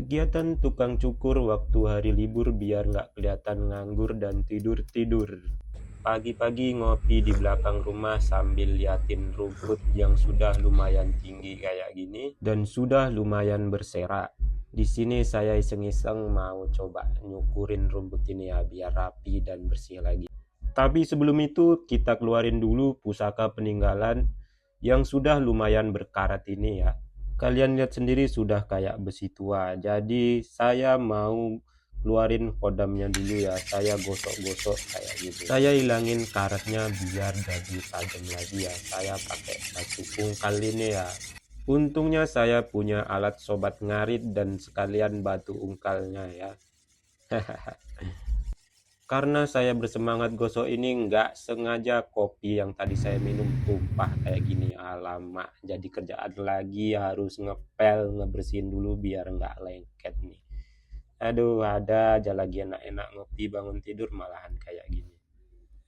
Kegiatan tukang cukur waktu hari libur biar nggak kelihatan nganggur dan tidur-tidur. Pagi-pagi ngopi di belakang rumah sambil liatin rumput yang sudah lumayan tinggi kayak gini dan sudah lumayan berserak. Di sini saya iseng-iseng mau coba nyukurin rumput ini ya biar rapi dan bersih lagi. Tapi sebelum itu kita keluarin dulu pusaka peninggalan yang sudah lumayan berkarat ini ya. Kalian lihat sendiri sudah kayak besi tua. Jadi saya mau keluarin kodamnya dulu ya. Saya gosok-gosok kayak gitu. Saya hilangin karatnya biar jadi tajam lagi ya. Saya pakai batu pungkal ini ya. Untungnya saya punya alat sobat ngarit dan sekalian batu ungkalnya ya. Karena saya bersemangat gosok ini nggak sengaja kopi yang tadi saya minum tumpah kayak gini. Alamak, jadi kerjaan lagi harus ngepel, ngebersihin dulu biar nggak lengket nih. Aduh, ada aja lagi enak-enak ngopi bangun tidur malahan kayak gini.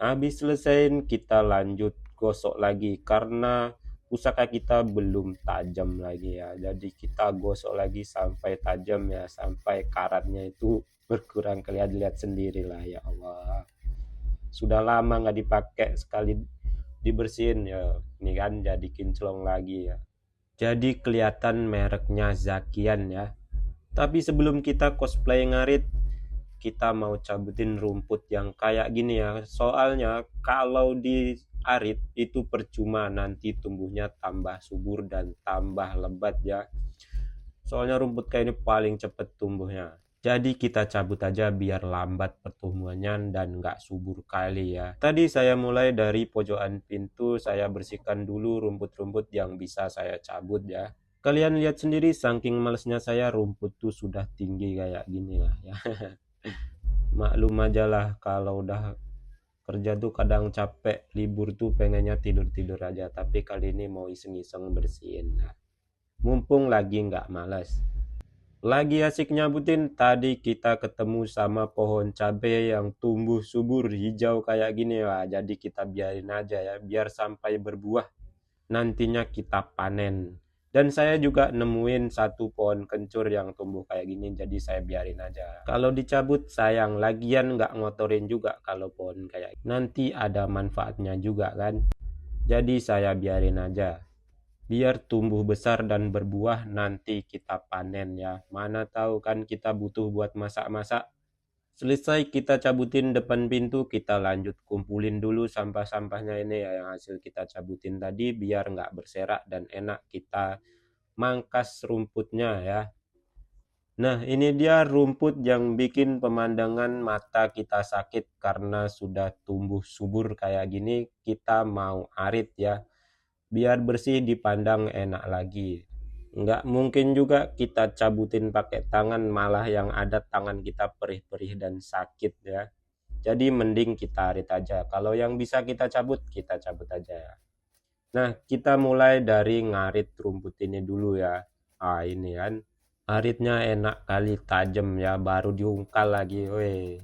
Habis selesai kita lanjut gosok lagi karena pusaka kita belum tajam lagi ya. Jadi kita gosok lagi sampai tajam ya, sampai karatnya itu berkurang. Kalian lihat sendiri lah ya Allah. Sudah lama nggak dipakai, sekali dibersihin ya. Ini kan jadi kinclong lagi ya. Jadi kelihatan mereknya Zakian ya. Tapi sebelum kita cosplay ngarit, kita mau cabutin rumput yang kayak gini ya. Soalnya kalau di arit itu percuma, nanti tumbuhnya tambah subur dan tambah lebat ya. Soalnya rumput kayak ini paling cepet tumbuhnya. Jadi kita cabut aja biar lambat pertumbuhannya dan nggak subur kali ya. Tadi saya mulai dari pojokan pintu, saya bersihkan dulu rumput-rumput yang bisa saya cabut ya. Kalian lihat sendiri saking malesnya saya, rumput tuh sudah tinggi kayak gini lah ya. Maklum aja lah kalau udah kerja tuh kadang capek, libur tuh pengennya tidur-tidur aja. Tapi kali ini mau iseng-iseng bersihin. Nah, mumpung lagi nggak males. Lagi asik nyabutin, tadi kita ketemu sama pohon cabai yang tumbuh subur hijau kayak gini lah. Jadi kita biarin aja ya, biar sampai berbuah. Nantinya kita panen. Dan saya juga nemuin satu pohon kencur yang tumbuh kayak gini, jadi saya biarin aja. Kalau dicabut sayang, lagian nggak ngotorin juga kalau pohon kayak gini. Nanti ada manfaatnya juga kan. Jadi saya biarin aja. Biar tumbuh besar dan berbuah, nanti kita panen ya. Mana tahu kan kita butuh buat masak-masak. Selesai kita cabutin depan pintu, kita lanjut kumpulin dulu sampah-sampahnya ini ya, yang hasil kita cabutin tadi biar nggak berserak dan enak kita mangkas rumputnya ya. Nah, ini dia rumput yang bikin pemandangan mata kita sakit karena sudah tumbuh subur kayak gini. Kita mau arit ya, biar bersih dipandang enak lagi. Nggak mungkin juga kita cabutin pakai tangan, malah yang ada tangan kita perih-perih dan sakit ya. Jadi mending kita arit aja. Kalau yang bisa kita cabut aja ya. Nah, kita mulai dari ngarit rumput ini dulu ya. Ini kan aritnya enak kali, tajam ya, baru diungkal lagi. Weh.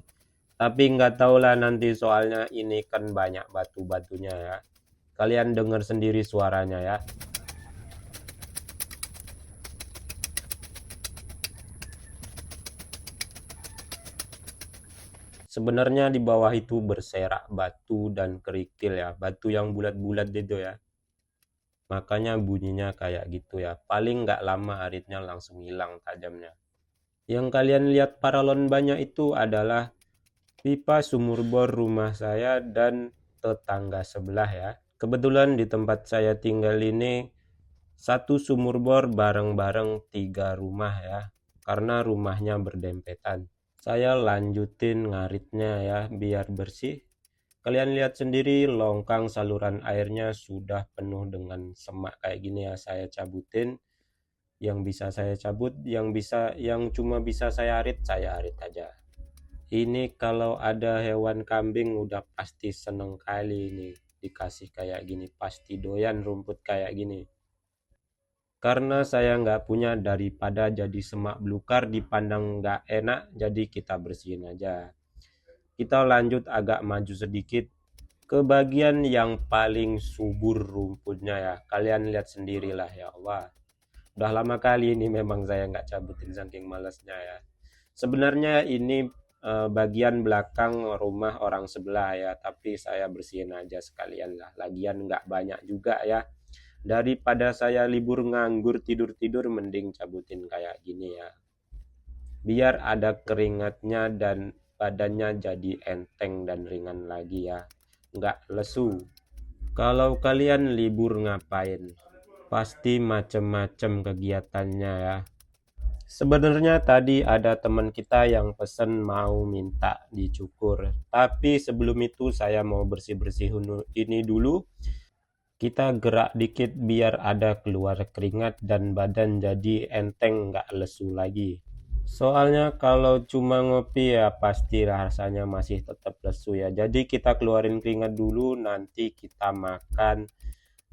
Tapi nggak tahu lah nanti, soalnya ini kan banyak batu-batunya ya. Kalian dengar sendiri suaranya ya. Sebenarnya di bawah itu berserak batu dan kerikil ya. Batu yang bulat-bulat itu ya. Makanya bunyinya kayak gitu ya. Paling nggak lama aritnya langsung hilang tajamnya. Yang kalian lihat paralon banyak itu adalah pipa sumur bor rumah saya dan tetangga sebelah ya. Kebetulan di tempat saya tinggal ini satu sumur bor bareng-bareng 3 rumah ya. Karena rumahnya berdempetan. Saya lanjutin ngaritnya ya biar bersih. Kalian lihat sendiri longkang saluran airnya sudah penuh dengan semak kayak gini ya. Saya cabutin yang bisa saya cabut, yang cuma bisa saya arit aja. Ini kalau ada hewan kambing udah pasti seneng kali ini dikasih kayak gini, pasti doyan rumput kayak gini. Karena saya nggak punya, daripada jadi semak belukar dipandang nggak enak, jadi kita bersihin aja. Kita lanjut agak maju sedikit ke bagian yang paling subur rumputnya ya. Kalian lihat sendirilah ya Allah. Udah lama kali ini memang saya nggak cabutin saking malesnya ya. Sebenarnya ini bagian belakang rumah orang sebelah ya, tapi saya bersihin aja sekalian lah. Lagian nggak banyak juga ya. Daripada saya libur nganggur tidur-tidur, mending cabutin kayak gini ya. Biar ada keringatnya dan badannya jadi enteng dan ringan lagi ya. Nggak lesu. Kalau kalian libur ngapain? Pasti macem-macem kegiatannya ya. Sebenarnya tadi ada teman kita yang pesen mau minta dicukur. Tapi sebelum itu saya mau bersih-bersih ini dulu. Kita gerak dikit biar ada keluar keringat dan badan jadi enteng, nggak lesu lagi. Soalnya kalau cuma ngopi ya pasti rasanya masih tetap lesu ya. Jadi kita keluarin keringat dulu, nanti kita makan.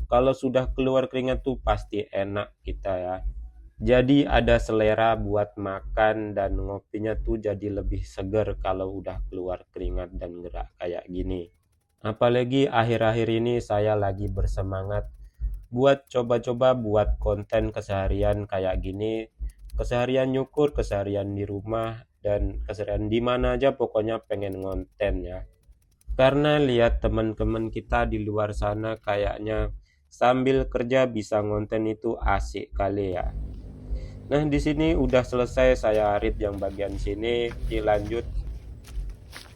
Kalau sudah keluar keringat tuh pasti enak kita ya. Jadi ada selera buat makan dan ngopinya tuh jadi lebih seger kalau udah keluar keringat dan gerak kayak gini. Apalagi akhir-akhir ini saya lagi bersemangat buat coba-coba buat konten keseharian kayak gini. Keseharian nyukur, keseharian di rumah, dan keseharian di mana aja pokoknya pengen ngonten ya. Karena lihat teman-teman kita di luar sana kayaknya sambil kerja bisa ngonten itu asik kali ya. Nah, di sini udah selesai saya arit yang bagian sini, dilanjut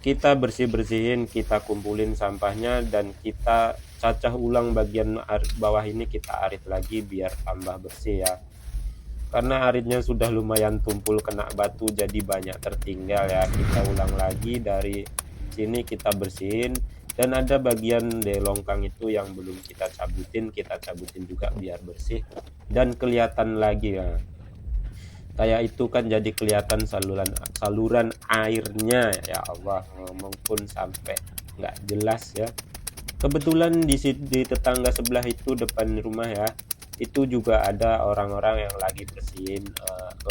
kita bersih-bersihin, kita kumpulin sampahnya dan kita cacah ulang bagian bawah ini, kita arit lagi biar tambah bersih ya. Karena aritnya sudah lumayan tumpul kena batu jadi banyak tertinggal ya. Kita ulang lagi dari sini, kita bersihin. Dan ada bagian di longkang itu yang belum kita cabutin juga biar bersih dan kelihatan lagi ya. Kayak itu kan jadi kelihatan saluran airnya. Ya Allah, ngomong pun sampai nggak jelas ya. Kebetulan di tetangga sebelah itu depan rumah ya, itu juga ada orang-orang yang lagi bersihin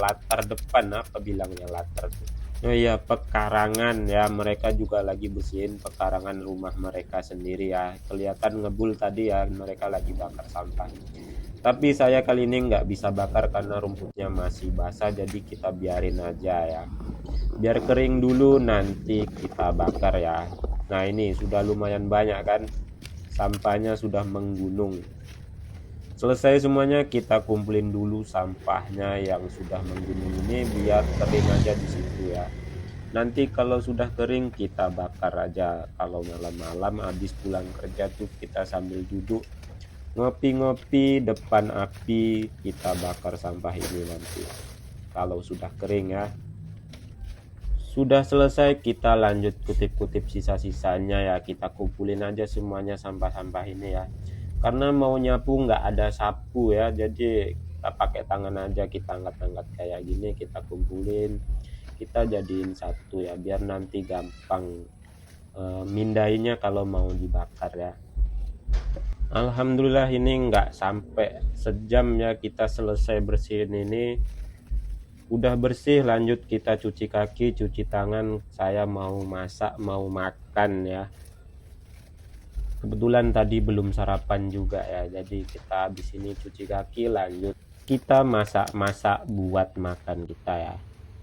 latar depan, apa bilangnya latar tuh. Oh iya, pekarangan ya, mereka juga lagi bersihin pekarangan rumah mereka sendiri ya. Kelihatan ngebul tadi ya, mereka lagi bakar sampah. Tapi saya kali ini nggak bisa bakar karena rumputnya masih basah, jadi kita biarin aja ya. Biar kering dulu nanti kita bakar ya. Nah, ini sudah lumayan banyak kan, sampahnya sudah menggunung. Selesai semuanya, kita kumpulin dulu sampahnya yang sudah menggunung ini biar kering aja di situ ya. Nanti kalau sudah kering kita bakar aja. Kalau malam-malam habis pulang kerja tuh kita sambil duduk ngopi-ngopi depan api, kita bakar sampah ini nanti kalau sudah kering ya. Sudah selesai, kita lanjut kutip-kutip sisa-sisanya ya. Kita kumpulin aja semuanya sampah-sampah ini ya. Karena mau nyapu nggak ada sapu ya, jadi kita pakai tangan aja, kita angkat-angkat kayak gini, kita kumpulin, kita jadiin satu ya, biar nanti gampang mindahinnya kalau mau dibakar ya. Alhamdulillah ini nggak sampai sejam ya kita selesai bersihin ini. Udah bersih, lanjut kita cuci kaki, cuci tangan. Saya mau masak, mau makan ya. Kebetulan tadi belum sarapan juga ya, jadi kita habis ini cuci kaki, lanjut kita masak-masak buat makan kita ya.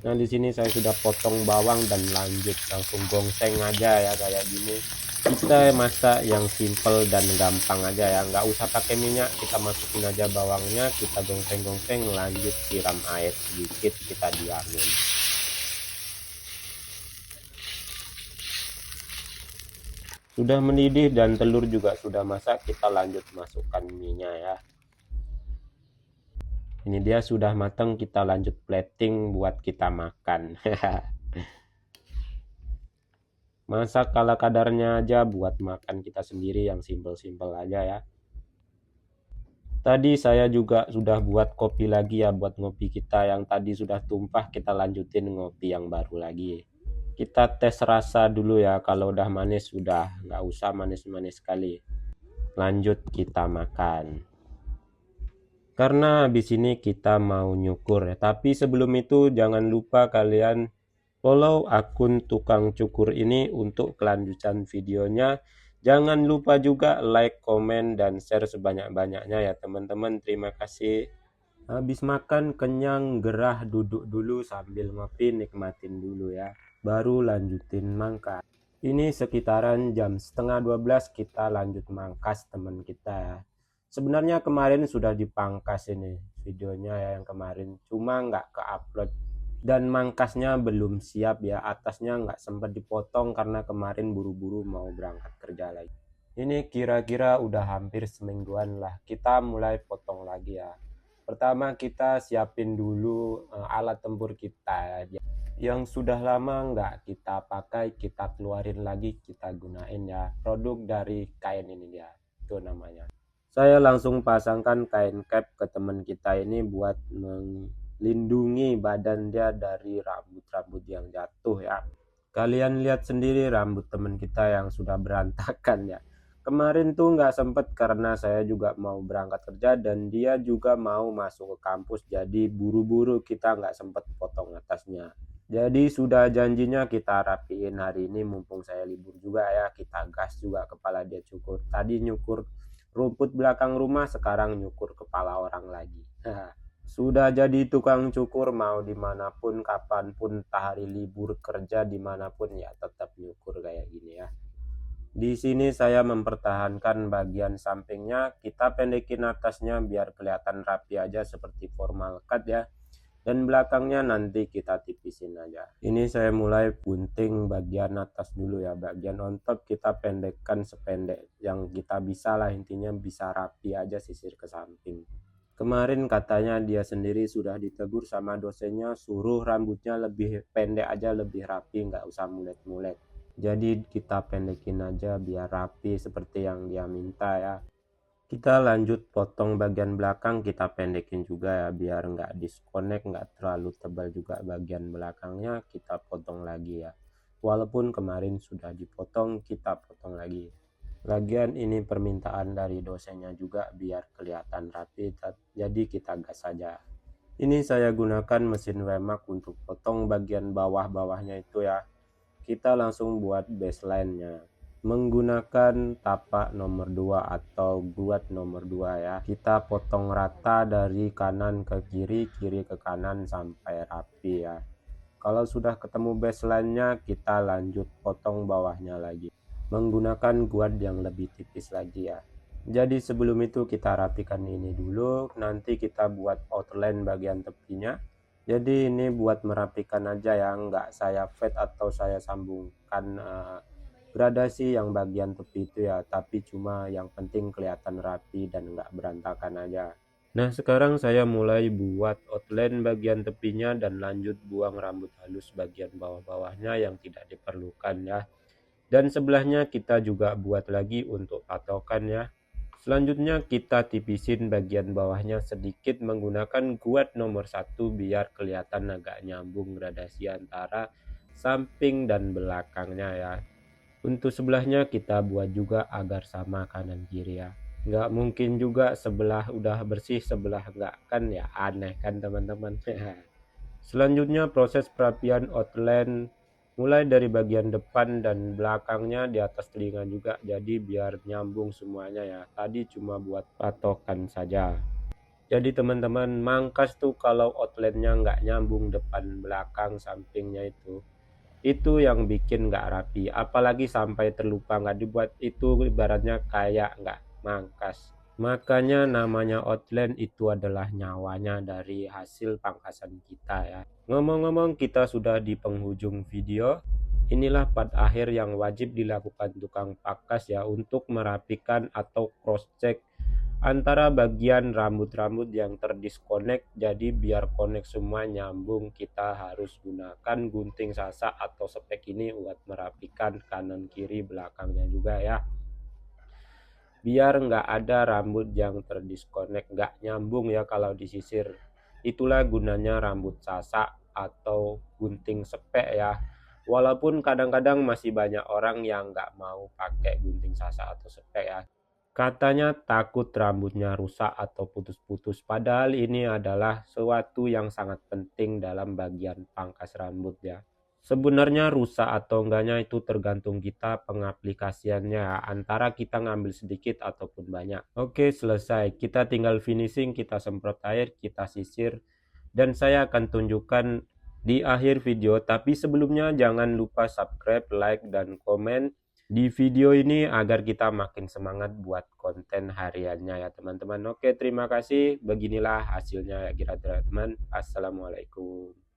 Nah, di sini saya sudah potong bawang dan lanjut langsung gongseng aja ya kayak gini. Kita masak yang simple dan gampang aja ya, nggak usah pakai minyak, kita masukin aja bawangnya, kita gongseng-gongseng, lanjut siram air sedikit, kita diamin. Sudah mendidih dan telur juga sudah masak, kita lanjut masukkan minyak ya. Ini dia sudah matang, kita lanjut plating buat kita makan. Masak ala kadarnya aja buat makan kita sendiri yang simple-simple aja ya. Tadi saya juga sudah buat kopi lagi ya, buat ngopi kita yang tadi sudah tumpah, kita lanjutin ngopi yang baru lagi. Kita tes rasa dulu ya, kalau udah manis sudah, nggak usah manis-manis sekali. Lanjut kita makan. Karena habis ini kita mau nyukur ya. Tapi sebelum itu jangan lupa kalian follow akun tukang cukur ini untuk kelanjutan videonya. Jangan lupa juga like, komen, dan share sebanyak-banyaknya ya teman-teman. Terima kasih. Habis makan kenyang, gerah, duduk dulu sambil ngopi, nikmatin dulu ya. Baru lanjutin mangkas. Ini sekitaran jam setengah 12 kita lanjut mangkas teman kita ya. Sebenarnya kemarin sudah dipangkas ini videonya ya yang kemarin. Cuma nggak ke-upload. Dan mangkasnya belum siap ya. Atasnya nggak sempat dipotong karena kemarin buru-buru mau berangkat kerja lagi. Ini kira-kira udah hampir semingguan lah. Kita mulai potong lagi ya. Pertama kita siapin dulu alat tempur kita ya. Yang sudah lama nggak kita pakai, kita keluarin lagi, kita gunain ya. Produk dari kain ini dia, itu namanya. Saya langsung pasangkan kain cap ke teman kita ini buat melindungi badan dia dari rambut-rambut yang jatuh ya. Kalian lihat sendiri rambut teman kita yang sudah berantakan ya. Kemarin tuh nggak sempet karena saya juga mau berangkat kerja dan dia juga mau masuk ke kampus. Jadi buru-buru kita nggak sempet potong atasnya. Jadi sudah janjinya kita rapiin hari ini mumpung saya libur juga ya. Kita gas juga kepala dia cukur. Tadi nyukur rumput belakang rumah, sekarang nyukur kepala orang lagi. Sudah jadi tukang cukur mau dimanapun, kapanpun, entah hari libur kerja dimanapun ya tetap nyukur kayak gini ya. Di sini saya mempertahankan bagian sampingnya, kita pendekin atasnya biar kelihatan rapi aja seperti formal cut ya. Dan belakangnya nanti kita tipisin aja. Ini saya mulai gunting bagian atas dulu ya. Bagian on top kita pendekkan sependek yang kita bisa lah, intinya bisa rapi aja sisir ke samping. Kemarin katanya dia sendiri sudah ditegur sama dosennya suruh rambutnya lebih pendek aja, lebih rapi, nggak usah mulet-mulet. Jadi kita pendekin aja biar rapi seperti yang dia minta ya. Kita lanjut potong bagian belakang, kita pendekin juga ya biar nggak disconnect, nggak terlalu tebal juga bagian belakangnya, kita potong lagi ya. Walaupun kemarin sudah dipotong, kita potong lagi. Lagian ini permintaan dari dosennya juga biar kelihatan rapi, jadi kita gas saja. Ini saya gunakan mesin Wemax untuk potong bagian bawah-bawahnya itu ya. Kita langsung buat baseline-nya menggunakan tapak nomor 2 atau guat nomor 2 ya. Kita potong rata dari kanan ke kiri, kiri ke kanan sampai rapi ya. Kalau sudah ketemu baseline-nya, kita lanjut potong bawahnya lagi menggunakan guat yang lebih tipis lagi ya. Jadi sebelum itu kita rapikan ini dulu, nanti kita buat outline bagian tepinya. Jadi ini buat merapikan aja ya, nggak saya fade atau saya sambungkan gradasi yang bagian tepi itu ya, tapi cuma yang penting kelihatan rapi dan nggak berantakan aja. Nah sekarang saya mulai buat outline bagian tepinya dan lanjut buang rambut halus bagian bawah-bawahnya yang tidak diperlukan ya. Dan sebelahnya kita juga buat lagi untuk patokan ya. Selanjutnya kita tipisin bagian bawahnya sedikit menggunakan guat nomor 1 biar kelihatan agak nyambung gradasi antara samping dan belakangnya ya. Untuk sebelahnya kita buat juga agar sama kanan kiri ya. Nggak mungkin juga sebelah udah bersih sebelah nggak, kan ya aneh kan teman-teman. Selanjutnya proses perapian outline mulai dari bagian depan dan belakangnya di atas telinga juga, jadi biar nyambung semuanya ya. Tadi cuma buat patokan saja. Jadi teman-teman, mangkas tuh kalau outline-nya nggak nyambung depan belakang sampingnya itu yang bikin nggak rapi. Apalagi sampai terlupa nggak dibuat, itu ibaratnya kayak nggak mangkas. Makanya namanya outline itu adalah nyawanya dari hasil pangkasan kita ya. Ngomong-ngomong, kita sudah di penghujung video. Inilah part akhir yang wajib dilakukan tukang pangkas ya untuk merapikan atau cross check antara bagian rambut-rambut yang terdisconnect. Jadi biar connect semua nyambung, kita harus gunakan gunting sasa atau spek ini buat merapikan kanan kiri belakangnya juga ya. Biar nggak ada rambut yang terdisconnect, nggak nyambung ya kalau disisir. Itulah gunanya rambut sasa atau gunting spek ya. Walaupun kadang-kadang masih banyak orang yang nggak mau pakai gunting sasa atau spek ya. Katanya takut rambutnya rusak atau putus-putus. Padahal ini adalah sesuatu yang sangat penting dalam bagian pangkas rambut ya. Sebenarnya rusak atau enggaknya itu tergantung kita pengaplikasiannya, antara kita ngambil sedikit ataupun banyak. Oke, selesai. Kita tinggal finishing, kita semprot air, kita sisir, dan saya akan tunjukkan di akhir video. Tapi sebelumnya jangan lupa subscribe, like, dan komen di video ini agar kita makin semangat buat konten hariannya ya teman-teman. Oke, terima kasih. Beginilah hasilnya ya kira-kira teman. Assalamualaikum.